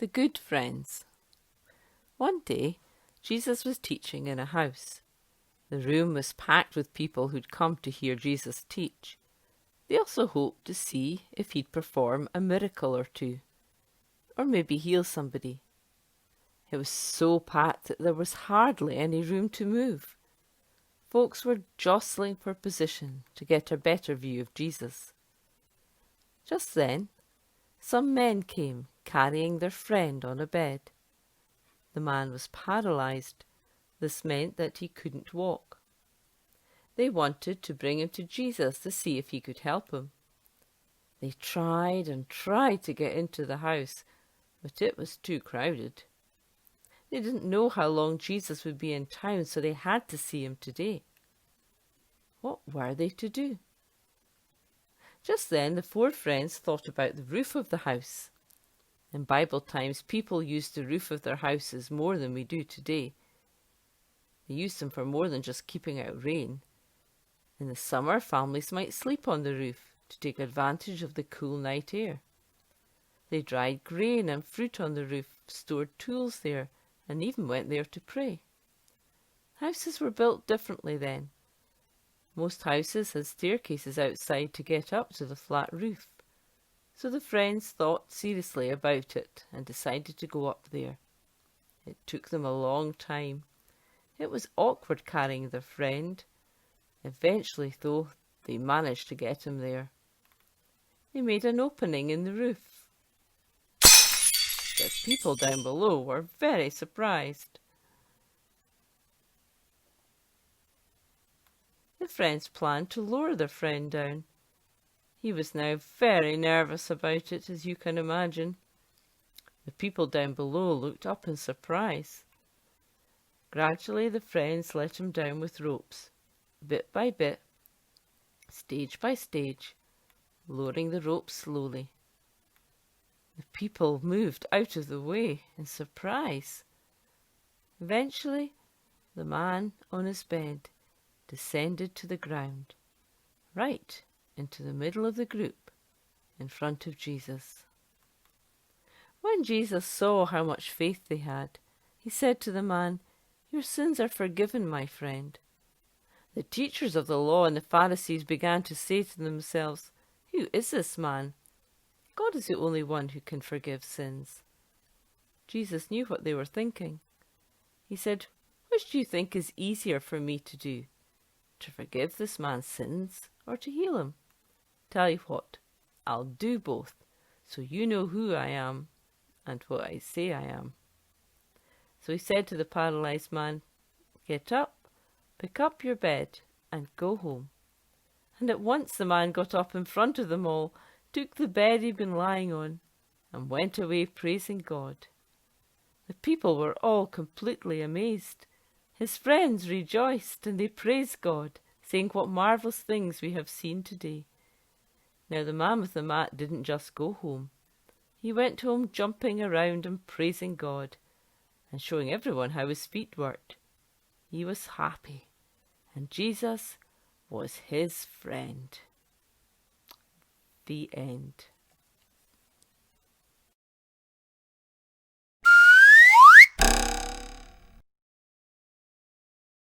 The Good Friends. One day, Jesus was teaching in a house. The room was packed with people who'd come to hear Jesus teach. They also hoped to see if he'd perform a miracle or two, or maybe heal somebody. It was so packed that there was hardly any room to move. Folks were jostling for position to get a better view of Jesus. Just then, some men came carrying their friend on a bed. The man was paralyzed. This meant that he couldn't walk. They wanted to bring him to Jesus to see if he could help him. They tried and tried to get into the house, but it was too crowded. They didn't know how long Jesus would be in town, so they had to see him today. What were they to do? Just then the four friends thought about the roof of the house. In Bible times, people used the roof of their houses more than we do today. They used them for more than just keeping out rain. In the summer, families might sleep on the roof to take advantage of the cool night air. They dried grain and fruit on the roof, stored tools there, and even went there to pray. Houses were built differently then. Most houses had staircases outside to get up to the flat roof. So the friends thought seriously about it and decided to go up there. It took them a long time. It was awkward carrying their friend. Eventually, though, they managed to get him there. They made an opening in the roof. The people down below were very surprised. The friends planned to lower their friend down. He was now very nervous about it, as you can imagine. The people down below looked up in surprise. Gradually the friends let him down with ropes, bit by bit, stage by stage, lowering the ropes slowly. The people moved out of the way in surprise. Eventually, the man on his bed descended to the ground, right into the middle of the group, in front of Jesus. When Jesus saw how much faith they had, he said to the man, "Your sins are forgiven, my friend." The teachers of the law and the Pharisees began to say to themselves, "Who is this man? God is the only one who can forgive sins." Jesus knew what they were thinking. He said, "Which do you think is easier for me to do? To forgive this man's sins or to heal him? Tell you what, I'll do both, so you know who I am and what I say I am." So he said to the paralyzed man, "Get up, pick up your bed, and go home." And at once the man got up in front of them all, took the bed he'd been lying on, and went away praising God. The people were all completely amazed. His friends rejoiced, and they praised God, saying, "What marvelous things we have seen today." Now the man with the mat didn't just go home. He went home jumping around and praising God, and showing everyone how his feet worked. He was happy, and Jesus was his friend. The end.